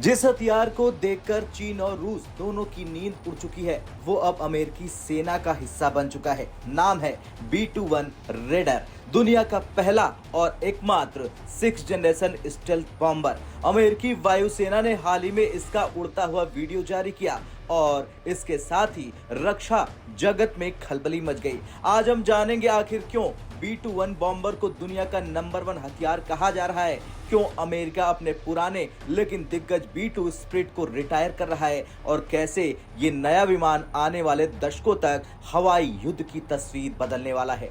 जिस हथियार को देखकर चीन और रूस दोनों की नींद उड़ चुकी है वो अब अमेरिकी सेना का हिस्सा बन चुका है। नाम है B-21 रेडर। दुनिया का पहला और एकमात्र 6th जनरेशन स्टेल्थ बॉम्बर। अमेरिकी वायुसेना ने हाल ही में इसका उड़ता हुआ वीडियो जारी किया और इसके साथ ही रक्षा जगत में खलबली मच गई। आज हम जानेंगे आखिर क्यों B-21 बॉम्बर को दुनिया का नंबर 1 हथियार कहा जा रहा है, क्यों अमेरिका अपने पुराने लेकिन दिग्गज B-2 स्प्रिट को रिटायर कर रहा है और कैसे ये नया विमान आने वाले दशकों तक हवाई युद्ध की तस्वीर बदलने वाला है।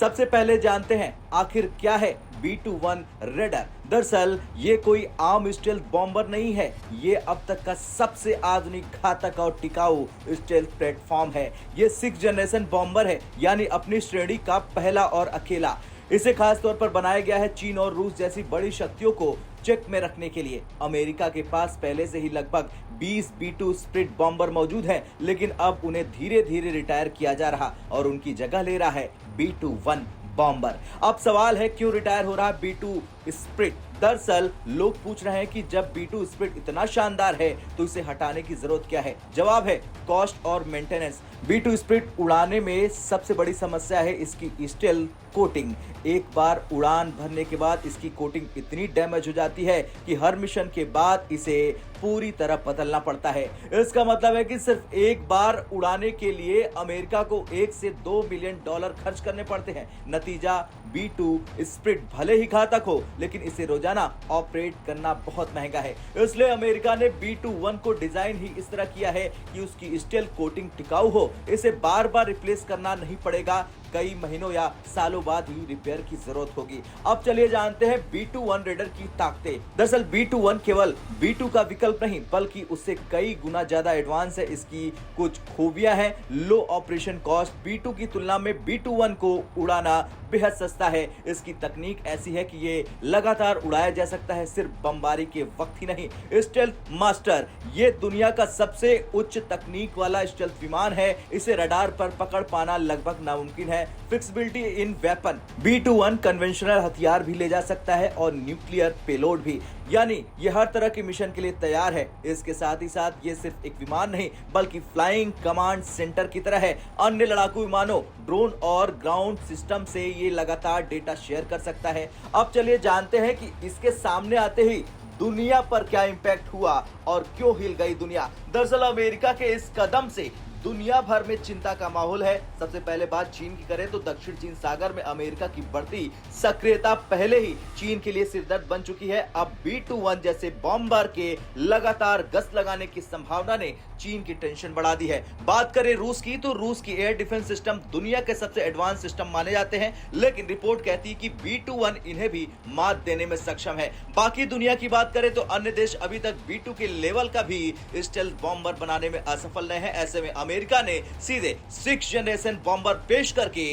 सबसे पहले जानते हैं आखिर क्या है B-21 रेडर। दरअसल ये कोई आम स्टेल्थ बॉम्बर नहीं है, ये अब तक का सबसे आधुनिक, घातक और टिकाऊ स्टेल्थ प्लेटफॉर्म है। ये 6th जनरेशन बॉम्बर है, यानी अपनी श्रेणी का पहला और अकेला। इसे खास तौर पर बनाया गया है चीन और रूस जैसी बड़ी शक्तियों को चेक में रखने के लिए। अमेरिका के पास पहले से ही लगभग 20 B-2 स्प्रिट बॉम्बर मौजूद हैं, लेकिन अब उन्हें धीरे धीरे रिटायर किया जा रहा और उनकी जगह ले रहा है B-21 बॉम्बर। अब सवाल है क्यों रिटायर हो रहा है B-2 स्प्रिट। दरअसल लोग पूछ रहे हैं कि जब B-2 स्प्रिट इतना शानदार है तो इसे हटाने की जरूरत क्या है। जवाब है कॉस्ट और मेंटेनेंस। B-2 स्प्रिट उड़ाने में सबसे बड़ी समस्या है इसकी स्टेल्थ कोटिंग। एक बार उड़ान भरने के बाद इसकी कोटिंग इतनी डैमेज हो जाती है कि हर मिशन के बाद इसे पूरी तरह बदलना पड़ता है। इसका मतलब है कि सिर्फ एक बार उड़ाने के लिए अमेरिका को 1 से 2 मिलियन डॉलर खर्च करने पड़ते हैं। नतीजा B-2 स्प्रिट भले ही घातक हो, लेकिन इसे रोजाना ऑपरेट करना बहुत महंगा है। इसलिए अमेरिका ने B-21 को डिजाइन ही इस तरह किया है कि उसकी स्टेल्थ कोटिंग टिकाऊ हो, इसे बार बार रिप्लेस करना नहीं पड़ेगा, कई महीनों या सालों बाद ही रिपेयर की जरूरत होगी। अब चलिए जानते हैं B-21 रेडर की ताकतें। दरअसल B-21 केवल B-2 का विकल्प नहीं, बल्कि उससे कई गुना ज्यादा एडवांस है। इसकी कुछ खूबियां हैं। लो ऑपरेशन कॉस्ट। B-2 की तुलना में B-21 को उड़ाना बेहद सस्ता है। इसकी तकनीक ऐसी है कि ये लगातार उड़ाया जा सकता है, सिर्फ बमबारी के वक्त ही नहीं। स्टेल्थ मास्टर, ये दुनिया का सबसे उच्च तकनीक वाला स्टेल्थ विमान है। इसे रडार पर पकड़ पाना लगभग नामुमकिन है। फिक्सिबिलिटी इन वेपन, B-21 कन्वेंशनल हथियार भी ले जा सकता है और न्यूक्लियर पेलोड भी, यानी ये हर तरह के मिशन के लिए तैयार है। इसके साथ ही साथ ये सिर्फ एक विमान नहीं, बल्कि फ्लाइंग कमांड सेंटर की तरह है। अन्य लड़ाकू विमानों, ड्रोन और ग्राउंड सिस्टम से ये लगातार डेटा शेयर कर सकता है। अब चलिए जानते हैं कि इसके सामने आते ही दुनिया पर क्या इंपैक्ट हुआ और क्यों हिल गई दुनिया। दरअसल अमेरिका के इस कदम से दुनिया भर में चिंता का माहौल है। सबसे पहले बात चीन की करें तो दक्षिण चीन सागर में अमेरिका की बढ़ती सक्रियता पहले ही चीन के लिए सिरदर्द बन चुकी है। अब B-21 जैसे बॉम्बर के लगातार गश्त लगाने की संभावना ने चीन की टेंशन बढ़ा दी है। बात करें रूस की तो रूस की एयर डिफेंस सिस्टम दुनिया के सबसे एडवांस सिस्टम माने जाते हैं, लेकिन रिपोर्ट कहती है कि B-21 इन्हें भी मात देने में सक्षम है। बाकी दुनिया की बात करें तो अन्य देश अभी तक B-2 के लेवल का भी स्टेल्थ बॉम्बर बनाने में असफल रहे हैं। ऐसे में अमेरिका ने सीधे 6th जनरेशन बॉम्बर पेश करके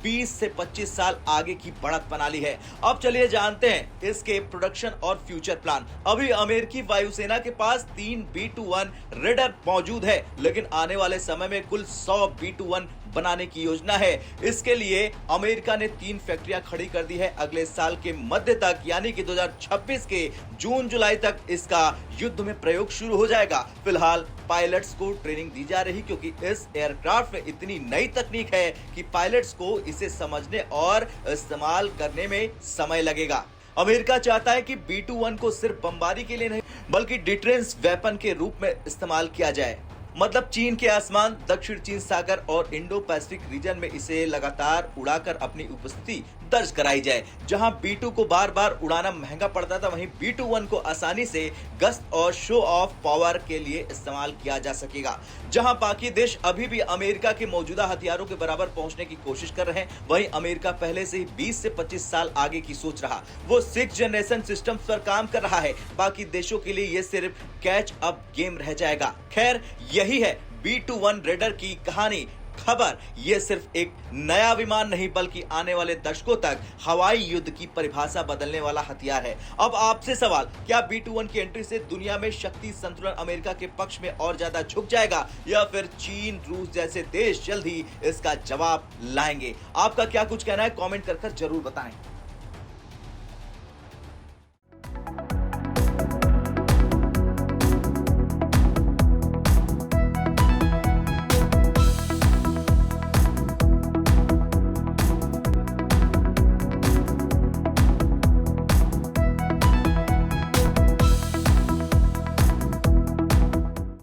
20 से 25 साल आगे की बढ़त बना ली है। अब चलिए जानते हैं इसके प्रोडक्शन और फ्यूचर प्लान। अभी अमेरिकी वायुसेना के पास 3 B-21 रेडर मौजूद है, लेकिन आने वाले समय में कुल 100 B-21 बनाने की योजना है। इसके लिए अमेरिका ने 3 फैक्ट्रियां खड़ी कर दी है। अगले साल के मध्य तक, यानी कि 2026 के जून जुलाई तक इसका युद्ध में प्रयोग शुरू हो जाएगा। फिलहाल पायलट्स को ट्रेनिंग दी जा रही, क्योंकि इस एयरक्राफ्ट में इतनी नई तकनीक है कि पायलट्स को इसे समझने और इस्तेमाल करने में समय लगेगा। अमेरिका चाहता है कि B-21 को सिर्फ बमबारी के लिए नहीं, बल्कि डिफेंस वेपन के रूप में इस्तेमाल किया जाए। मतलब चीन के आसमान, दक्षिण चीन सागर और इंडो पैसिफिक रीजन में इसे लगातार उड़ाकर अपनी उपस्थिति दर्ज कराई जाए। जहां B-2 को बार बार उड़ाना महंगा पड़ता था, वहीं B-21 को आसानी से गश्त और शो ऑफ पावर के लिए इस्तेमाल किया जा सकेगा। जहां बाकी देश अभी भी अमेरिका के मौजूदा हथियारों के बराबर पहुंचने की कोशिश कर रहे हैं, वहीं अमेरिका पहले से ही 20 से 25 साल आगे की सोच रहा। वो 6th जनरेशन सिस्टम पर काम कर रहा है। बाकी देशों के लिए ये सिर्फ कैच अप गेम रह जाएगा। खैर, यही है B-21 रेडर की कहानी। खबर, यह सिर्फ एक नया विमान नहीं, बल्कि आने वाले दशकों तक हवाई युद्ध की परिभाषा बदलने वाला हथियार है। अब आपसे सवाल, क्या B-21 की एंट्री से दुनिया में शक्ति संतुलन अमेरिका के पक्ष में और ज्यादा झुक जाएगा, या फिर चीन, रूस जैसे देश जल्द ही इसका जवाब लाएंगे? आपका क्या कुछ कहना है, कमेंट कर जरूर बताएं।